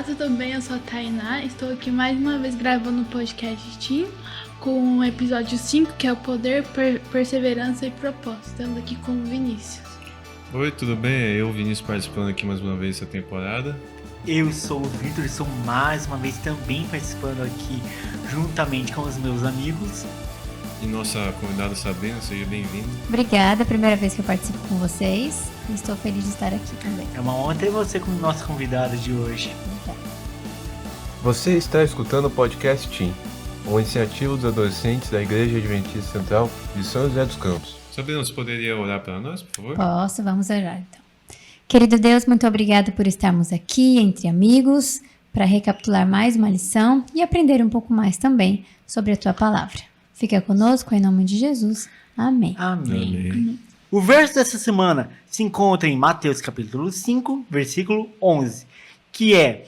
Olá, tudo bem? Eu sou a Tainá, estou aqui mais uma vez gravando o podcast Team com o episódio 5, que é o Poder, Perseverança e Propósito. Estamos aqui com o Vinícius. Oi, tudo bem? Eu, Vinícius, participando aqui mais uma vez dessa temporada. Eu sou o Vitor e estou mais uma vez também participando aqui juntamente com os meus amigos. E nossa convidada Sabrina, seja bem-vinda. Obrigada, primeira vez que eu participo com vocês. Estou feliz de estar aqui também. É uma honra ter você como nossa convidada de hoje. Obrigada. Você está escutando o podcast Team, uma iniciativa dos adolescentes da Igreja Adventista Central de São José dos Campos. Sabrina, você poderia orar para nós, por favor? Posso, vamos orar então. Querido Deus, muito obrigada por estarmos aqui entre amigos para recapitular mais uma lição e aprender um pouco mais também sobre a Tua Palavra. Fica conosco em nome de Jesus. Amém. Amém. O verso dessa semana se encontra em Mateus capítulo 5, versículo 11, que é: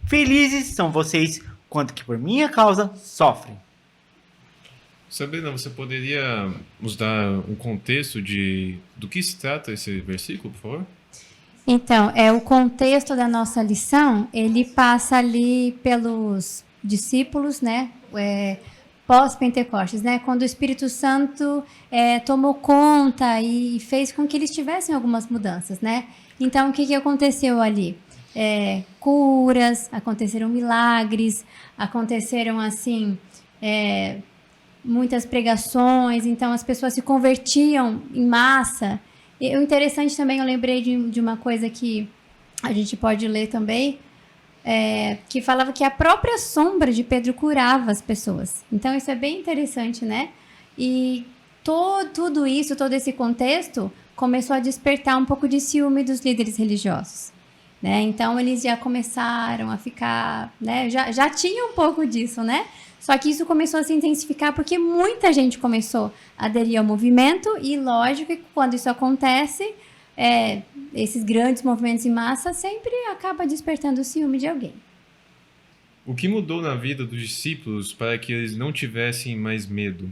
Felizes são vocês quanto que por minha causa sofrem. Sabrina, você poderia nos dar um contexto do que se trata esse versículo, por favor? Então, o contexto da nossa lição, ele passa ali pelos discípulos, né? Pós-Pentecostes, né? Quando o Espírito Santo tomou conta e fez com que eles tivessem algumas mudanças, né? Então, o que aconteceu ali? Curas, aconteceram milagres, aconteceram, assim, muitas pregações, então as pessoas se convertiam em massa. E o interessante também, eu lembrei de uma coisa que a gente pode ler também, que falava que a própria sombra de Pedro curava as pessoas. Então isso é bem interessante, né? E tudo isso, todo esse contexto, começou a despertar um pouco de ciúme dos líderes religiosos, né? Então eles já começaram a ficar, né? Já tinha um pouco disso, né? Só que isso começou a se intensificar porque muita gente começou a aderir ao movimento e, lógico, que quando isso acontece, esses grandes movimentos em massa sempre acaba despertando o ciúme de alguém. O que mudou na vida dos discípulos para que eles não tivessem mais medo?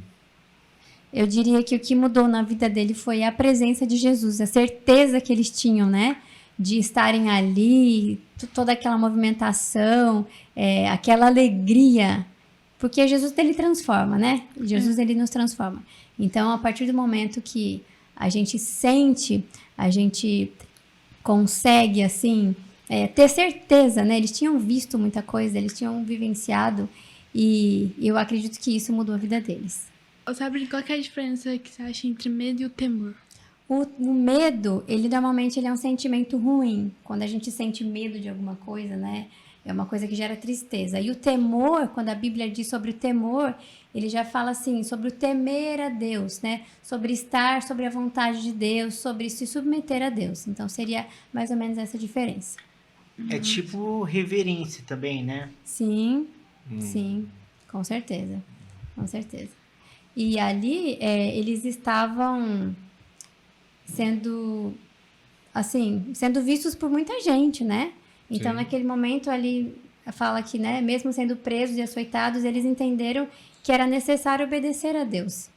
Eu diria que o que mudou na vida dele foi a presença de Jesus, a certeza que eles tinham, né? De estarem ali, toda aquela movimentação, aquela alegria. Porque Jesus, ele transforma, né? Jesus, ele nos transforma. Então, a partir do momento que a gente sente, a gente consegue, assim, ter certeza, né? Eles tinham visto muita coisa, eles tinham vivenciado, e eu acredito que isso mudou a vida deles. Sabe qual que é a diferença que você acha entre medo e o temor? O medo, normalmente ele é um sentimento ruim. Quando a gente sente medo de alguma coisa, né? É uma coisa que gera tristeza. E o temor, quando a Bíblia diz sobre o temor, ele já fala assim, sobre o temer a Deus, né? Sobre estar sobre a vontade de Deus, sobre se submeter a Deus. Então, seria mais ou menos essa diferença. É tipo reverência também, né? Sim, sim, com certeza. Com certeza. E ali, eles estavam sendo vistos por muita gente, né? Então, naquele momento ali, fala que, né, mesmo sendo presos e açoitados, eles entenderam que era necessário obedecer a Deus.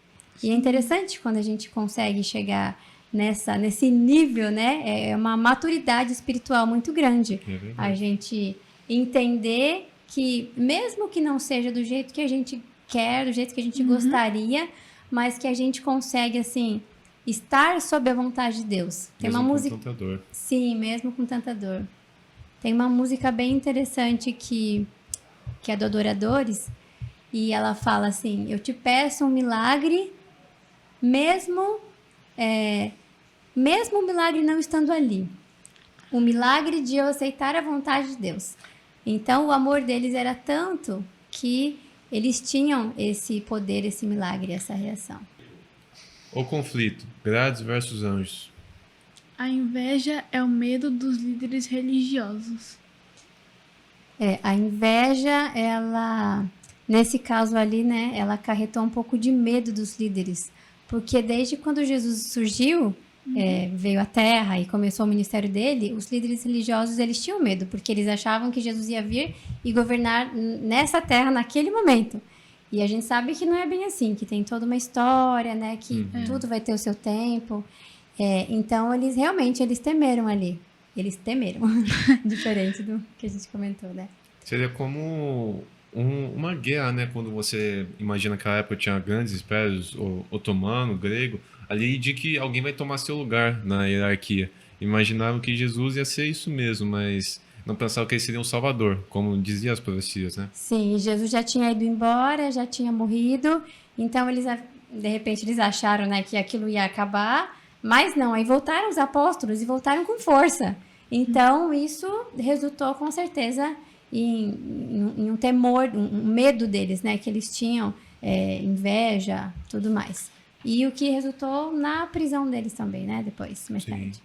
E é interessante quando a gente consegue chegar nesse nível, né? É uma maturidade espiritual muito grande. A gente entender que, mesmo que não seja do jeito que a gente quer, do jeito que a gente gostaria, mas que a gente consegue, assim, estar sob a vontade de Deus. Tem mesmo uma música. Com tanta dor. Sim, mesmo com tanta dor. Tem uma música bem interessante que é do Adoradores, e ela fala assim: eu te peço um milagre, mesmo o milagre não estando ali. O milagre de eu aceitar a vontade de Deus. Então, o amor deles era tanto que eles tinham esse poder, esse milagre, essa reação. O conflito, grades versus anjos. A inveja é o medo dos líderes religiosos. A inveja, ela, nesse caso ali, né, ela acarretou um pouco de medo dos líderes. Porque desde quando Jesus surgiu, veio à Terra e começou o ministério dele, os líderes religiosos, eles tinham medo, porque eles achavam que Jesus ia vir e governar nessa Terra naquele momento. E a gente sabe que não é bem assim, que tem toda uma história, né, que tudo vai ter o seu tempo. Então, eles temeram ali. Eles temeram. Diferente do que a gente comentou, né? Seria como uma guerra, né? Quando você imagina que naquela época tinha grandes impérios, o otomano, o grego, ali de que alguém vai tomar seu lugar na hierarquia. Imaginavam que Jesus ia ser isso mesmo, mas não pensavam que ele seria um salvador, como dizia as profecias, né? Sim, Jesus já tinha ido embora, já tinha morrido, então de repente eles acharam, né, que aquilo ia acabar, mas não, aí voltaram os apóstolos e voltaram com força. Então isso resultou com certeza em um temor, um medo deles, né, que eles tinham, inveja, tudo mais. E o que resultou na prisão deles também, né, depois, mais tarde.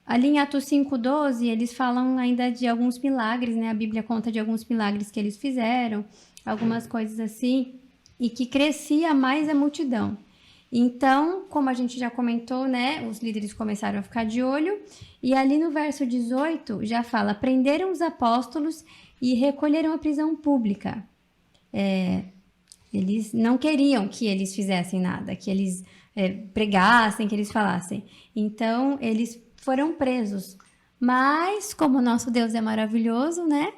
Ali em Atos 5:12, eles falam ainda de alguns milagres, né? A Bíblia conta de alguns milagres que eles fizeram, algumas coisas assim, e que crescia mais a multidão. Então, como a gente já comentou, né? Os líderes começaram a ficar de olho, e ali no verso 18 já fala: prenderam os apóstolos e recolheram a prisão pública. Eles não queriam que eles fizessem nada, que eles pregassem, que eles falassem. Então, eles foram presos, mas como o nosso Deus é maravilhoso, né?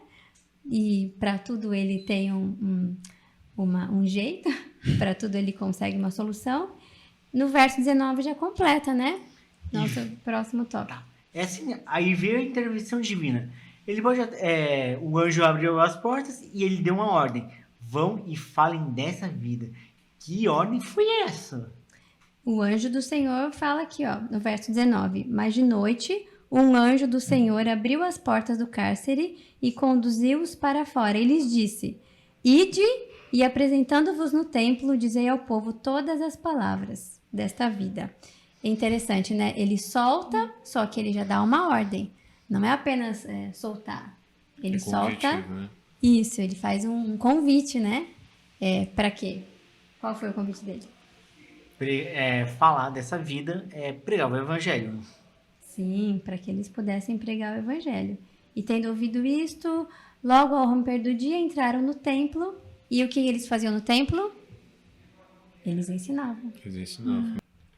E para tudo ele tem um jeito, para tudo ele consegue uma solução. No verso 19 já completa, né? Nosso próximo tópico. Assim, aí veio a intervenção divina. Ele pode, o anjo abriu as portas e ele deu uma ordem: vão e falem dessa vida. Que ordem foi essa? O anjo do Senhor fala aqui, ó, no verso 19. Mas de noite, um anjo do Senhor abriu as portas do cárcere e conduziu-os para fora. E lhes disse: ide e apresentando-vos no templo, dizei ao povo todas as palavras desta vida. É interessante, né? Ele solta, só que ele já dá uma ordem. Não é apenas soltar. Ele solta... Né? Isso, ele faz um convite, né? Para quê? Qual foi o convite dele? Falar dessa vida, pregar o evangelho. Sim, para que eles pudessem pregar o evangelho. E tendo ouvido isto, logo ao romper do dia, entraram no templo. E o que eles faziam no templo? Eles ensinavam.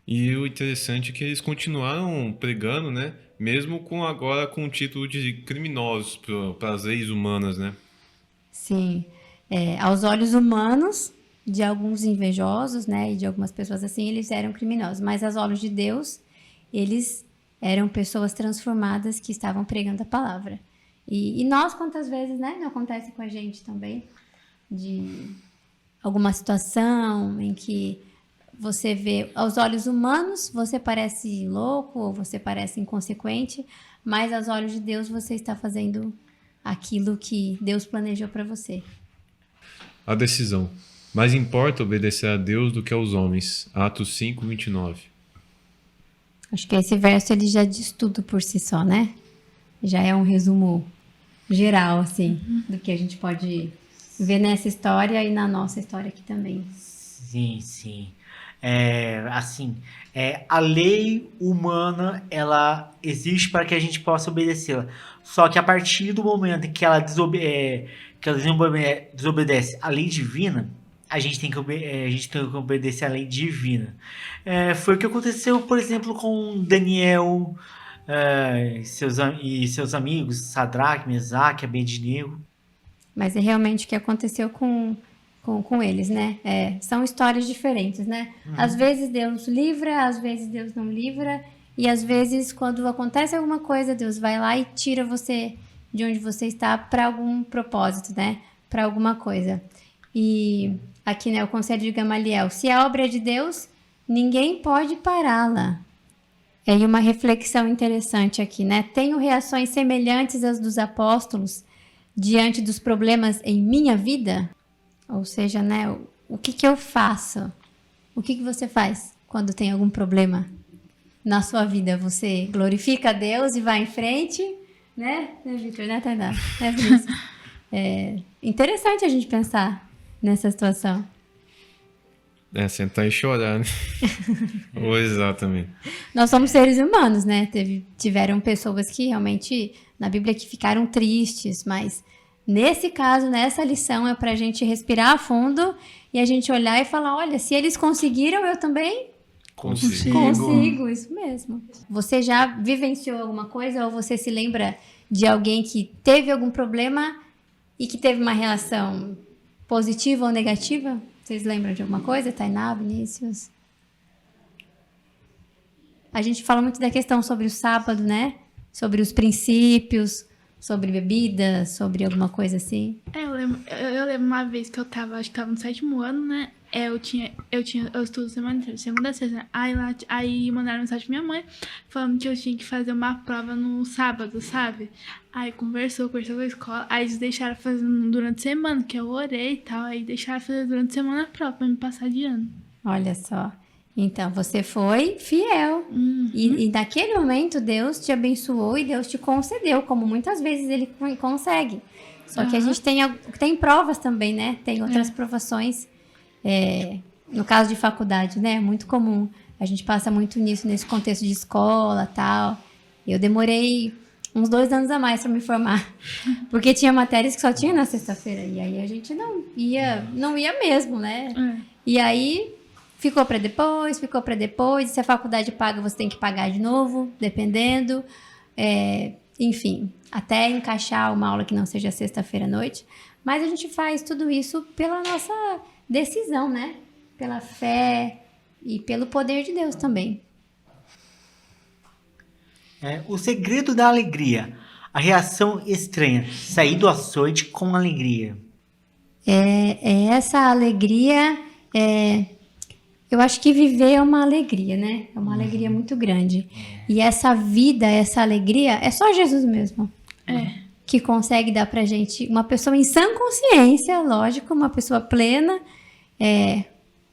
E o interessante é que eles continuaram pregando, né? Mesmo agora com o título de criminosos para as leis humanas, né? Sim. Aos olhos humanos, de alguns invejosos, né? E de algumas pessoas assim, eles eram criminosos. Mas aos olhos de Deus, eles eram pessoas transformadas que estavam pregando a palavra. E nós, quantas vezes, né? Não acontece com a gente também, de alguma situação em que você vê, aos olhos humanos, você parece louco ou você parece inconsequente, mas aos olhos de Deus você está fazendo aquilo que Deus planejou para você. A decisão. Mais importa obedecer a Deus do que aos homens. Atos 5:29. Acho que esse verso ele já diz tudo por si só, né? Já é um resumo geral, assim, do que a gente pode ver nessa história e na nossa história aqui também. Sim, sim. A lei humana, ela existe para que a gente possa obedecê-la. Só que a partir do momento em que ela desobedece a lei divina, a gente tem que obedecer a lei divina. Foi o que aconteceu, por exemplo, com Daniel e seus amigos, Sadraque, Mesaque, Abednego. Mas é realmente o que aconteceu com eles, né? São histórias diferentes, né? Às vezes Deus livra, às vezes Deus não livra. E às vezes, quando acontece alguma coisa, Deus vai lá e tira você de onde você está para algum propósito, né? Para alguma coisa. E aqui, né, o conselho de Gamaliel: se a obra é de Deus, ninguém pode pará-la. E uma reflexão interessante aqui, né? Tenho reações semelhantes às dos apóstolos diante dos problemas em minha vida? Ou seja, né, o que eu faço? O que você faz quando tem algum problema na sua vida? Você glorifica a Deus e vai em frente, né, Victor? Né, Tainá? É por isso. Interessante a gente pensar nessa situação. Sentar e chorar, né? Exatamente. Nós somos seres humanos, né? Tiveram pessoas que realmente, na Bíblia, que ficaram tristes, mas nesse caso, nessa lição, é pra gente respirar a fundo e a gente olhar e falar: olha, se eles conseguiram, eu também Consigo, isso mesmo. Você já vivenciou alguma coisa ou você se lembra de alguém que teve algum problema e que teve uma relação positiva ou negativa? Vocês lembram de alguma coisa? Tainá, Vinícius? A gente fala muito da questão sobre o sábado, né? Sobre os princípios, sobre bebida, sobre alguma coisa assim. Eu lembro uma vez que acho que tava no 7º ano, né? Eu estudo semana inteira, segunda a sexta, né? Aí mandaram mensagem pra minha mãe, falando que eu tinha que fazer uma prova no sábado, sabe? Aí conversou com a escola, aí eles deixaram fazer durante a semana, que eu orei e tal, aí deixaram fazer durante a semana a prova pra me passar de ano. Olha só. Então, você foi fiel. E naquele momento, Deus te abençoou e Deus te concedeu, como muitas vezes Ele consegue. Só que a gente tem provas também, né? Tem outras provações. No caso de faculdade, né? É muito comum. A gente passa muito nisso, nesse contexto de escola e tal. Eu demorei uns 2 anos a mais para me formar. Porque tinha matérias que só tinha na sexta-feira. E aí a gente não ia mesmo, né? E aí ficou para depois. Se a faculdade paga, você tem que pagar de novo, dependendo. Enfim, até encaixar uma aula que não seja sexta-feira à noite. Mas a gente faz tudo isso pela nossa decisão, né? Pela fé e pelo poder de Deus também. O segredo da alegria. A reação estranha. Sair do açoite com alegria. Essa alegria... Eu acho que viver é uma alegria, né? É uma alegria muito grande. E essa vida, essa alegria, é só Jesus mesmo. Que consegue dar pra gente uma pessoa em sã consciência, lógico, uma pessoa plena,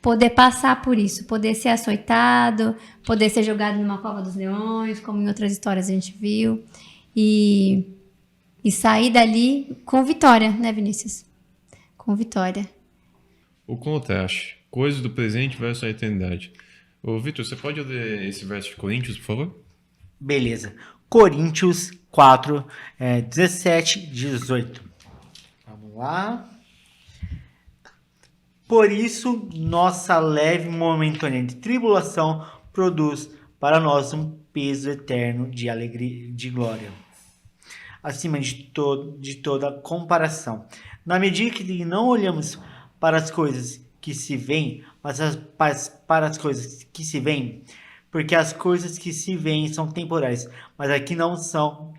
poder passar por isso, poder ser açoitado, poder ser jogado numa cova dos leões, como em outras histórias a gente viu, e sair dali com vitória, né, Vinícius? Com vitória. O contraste. Coisas do presente versus a eternidade. Ô, Vitor, você pode ler esse verso de Coríntios, por favor? Beleza. Coríntios 4, 17, 18. Vamos lá. Por isso, nossa leve e momentânea tribulação produz para nós um peso eterno de alegria, de glória, acima de toda comparação. Na medida que não olhamos para as coisas que se veem, mas para as coisas que se veem, porque as coisas que se veem são temporais, mas aqui não são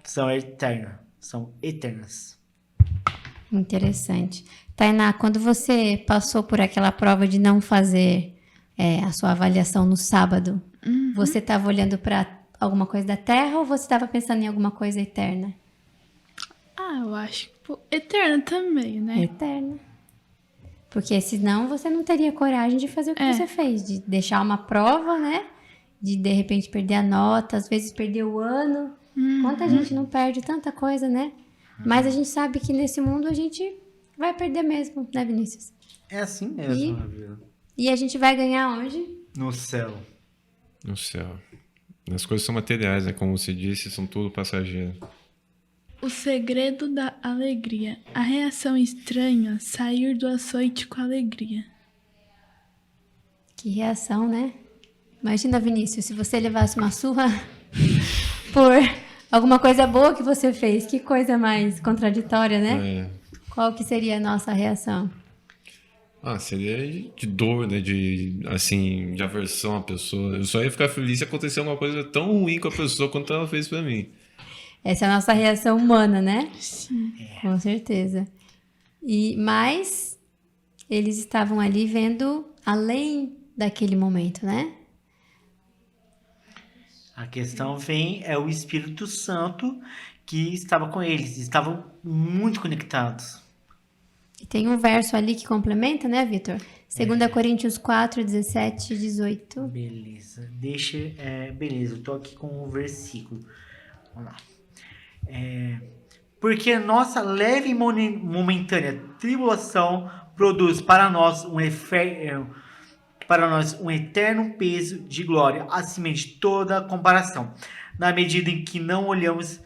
eternas. Interessante. Tainá, quando você passou por aquela prova de não fazer a sua avaliação no sábado, você estava olhando para alguma coisa da terra ou você estava pensando em alguma coisa eterna? Eu acho que eterna também, né? Eterna. Porque senão você não teria coragem de fazer o que você fez, de deixar uma prova, né? De repente perder a nota, às vezes perder o ano. Quanta gente não perde tanta coisa, né? Mas a gente sabe que nesse mundo a gente vai perder mesmo, né, Vinícius? É assim mesmo. E a gente vai ganhar onde? No céu. No céu. As coisas são materiais, né? Como você disse, são tudo passageiro. O segredo da alegria. A reação estranha, sair do açoite com alegria. Que reação, né? Imagina, Vinícius, se você levasse uma surra por alguma coisa boa que você fez. Que coisa mais contraditória, né? Qual que seria a nossa reação? Seria de dor, né? De aversão à pessoa. Eu só ia ficar feliz se acontecer uma coisa tão ruim com a pessoa quanto ela fez pra mim. Essa é a nossa reação humana, né? Sim. Com certeza. Mas eles estavam ali vendo além daquele momento, né? A questão é o Espírito Santo que estava com eles. Estavam muito conectados. E tem um verso ali que complementa, né, Vitor? 2 Coríntios 4, 17 e 18. Beleza. Beleza, eu tô aqui com o versículo. Vamos lá. Porque a nossa leve e momentânea tribulação produz para nós um eterno peso de glória, acima de toda comparação, na medida em que não olhamos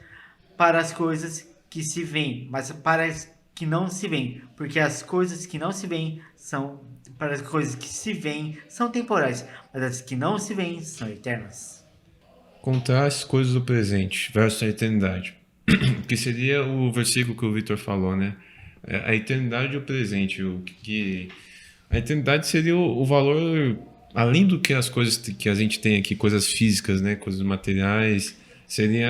para as coisas que se veem, mas para as que não se veem, porque as coisas que não se veem são para as coisas que se veem são temporais, mas as que não se veem são eternas. Contraste as coisas do presente versus a eternidade. Que seria o versículo que o Victor falou, né? A eternidade e o presente. A eternidade seria o valor, além do que as coisas que a gente tem aqui, coisas físicas, né? Coisas materiais, seria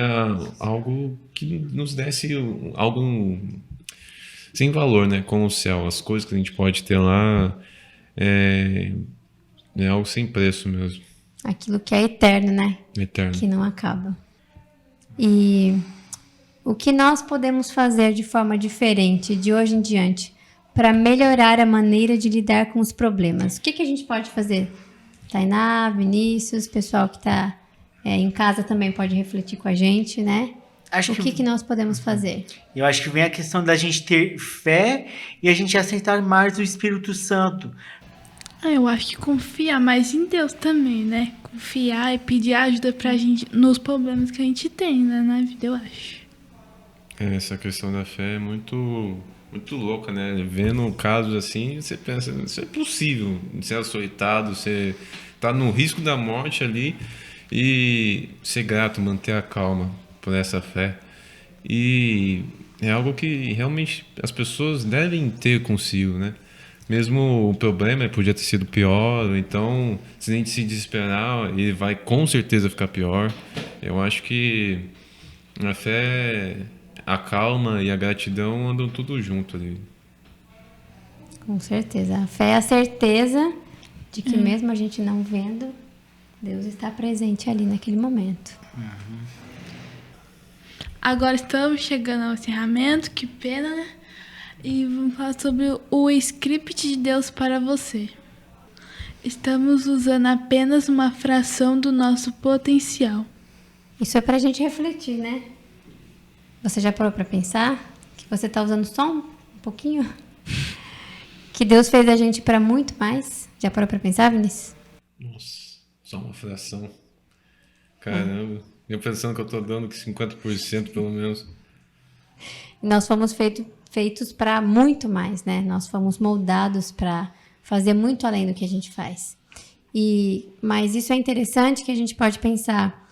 algo que nos desse algo sem valor, né? Como o céu. As coisas que a gente pode ter lá é algo sem preço mesmo. Aquilo que é eterno, né? Eterno. Que não acaba. E o que nós podemos fazer de forma diferente de hoje em diante para melhorar a maneira de lidar com os problemas? O que a gente pode fazer? Tainá, Vinícius, pessoal que está em casa também pode refletir com a gente, né? O que nós podemos fazer? Eu acho que vem a questão da gente ter fé e a gente aceitar mais o Espírito Santo. Eu acho que confiar mais em Deus também, né? Confiar e pedir ajuda pra gente nos problemas que a gente tem, né, na vida, eu acho. Essa questão da fé é muito louca, né? Vendo casos assim, você pensa, isso é possível, ser açoitado, você tá no risco da morte ali e ser grato, manter a calma por essa fé. E é algo que realmente as pessoas devem ter consigo, né? Mesmo o problema podia ter sido pior, então se a gente se desesperar, ele vai com certeza ficar pior. Eu acho que a fé, a calma e a gratidão andam tudo junto ali. Com certeza. A fé é a certeza de que mesmo a gente não vendo, Deus está presente ali naquele momento. Agora estamos chegando ao encerramento, que pena, né? E vamos falar sobre o script de Deus para você. Estamos usando apenas uma fração do nosso potencial. Isso é pra gente refletir, né? Você já parou pra pensar que você tá usando só um pouquinho? Que Deus fez a gente pra muito mais? Já parou pra pensar, Vinícius? Nossa, só uma fração. Caramba, eu pensando que eu tô dando 50% pelo menos. Nós fomos feitos para muito mais, né? Nós fomos moldados para fazer muito além do que a gente faz. Mas isso é interessante que a gente pode pensar,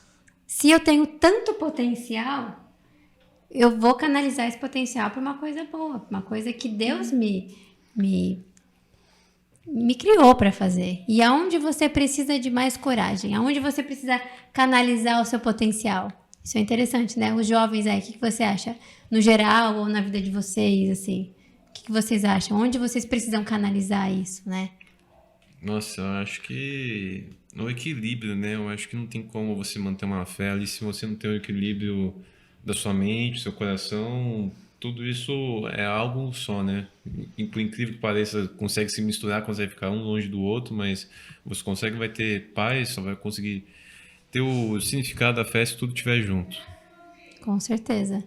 se eu tenho tanto potencial, eu vou canalizar esse potencial para uma coisa boa, uma coisa que Deus me criou para fazer. E aonde você precisa de mais coragem? Aonde você precisa canalizar o seu potencial? Isso é interessante, né? Os jovens aí, o que você acha? No geral ou na vida de vocês, assim? O que vocês acham? Onde vocês precisam canalizar isso, né? Nossa, eu acho que o equilíbrio, né? Eu acho que não tem como você manter uma fé ali se você não tem o equilíbrio da sua mente, seu coração. Tudo isso é algo só, né? E por incrível que pareça, consegue se misturar, consegue ficar um longe do outro, mas você vai ter paz, só vai conseguir ter o significado da fé se tudo estiver junto. Com certeza.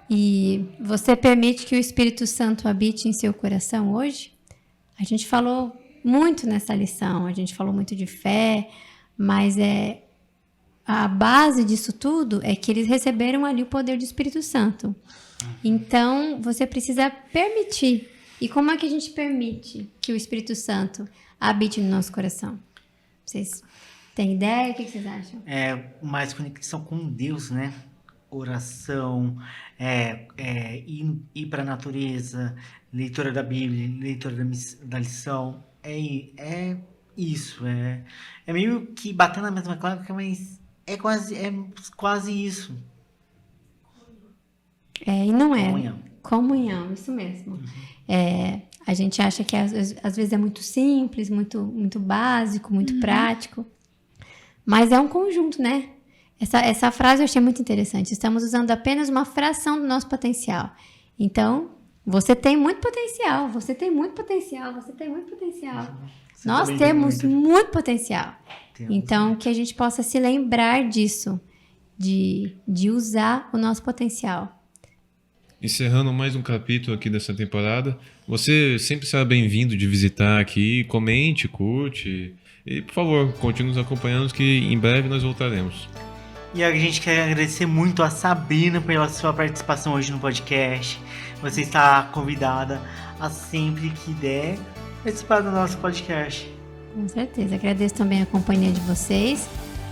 E você permite que o Espírito Santo habite em seu coração hoje? A gente falou muito nessa lição, a gente falou muito de fé, mas a base disso tudo é que eles receberam ali o poder do Espírito Santo. Então, você precisa permitir. E como é que a gente permite que o Espírito Santo habite no nosso coração? Vocês têm ideia? O que vocês acham? Mais conexão com Deus, né? Oração, ir para a natureza, leitura da Bíblia, leitura da lição. É isso. É meio que batendo na mesma coisa, mas é quase isso. E não é. Comunhão. Comunhão, isso mesmo. A gente acha que às vezes é muito simples, muito básico, muito prático. Mas é um conjunto, né? Essa frase eu achei muito interessante. Estamos usando apenas uma fração do nosso potencial. Então, você tem muito potencial. Você tem muito potencial. Você tem muito potencial. Nós temos muito potencial. Então, que a gente possa se lembrar disso. De usar o nosso potencial. Encerrando mais um capítulo aqui dessa temporada, você sempre será bem-vindo de visitar aqui, comente, curte e, por favor, continue nos acompanhando que em breve nós voltaremos. E a gente quer agradecer muito a Sabrina pela sua participação hoje no podcast. Você está convidada a sempre que der participar do nosso podcast. Com certeza. Agradeço também a companhia de vocês.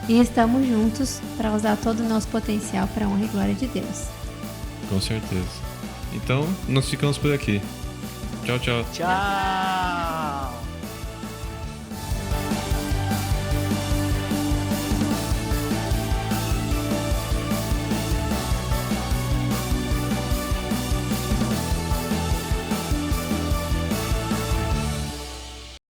E estamos juntos para usar todo o nosso potencial para a honra e glória de Deus. Com certeza. Então, nós ficamos por aqui. Tchau, tchau. Tchau!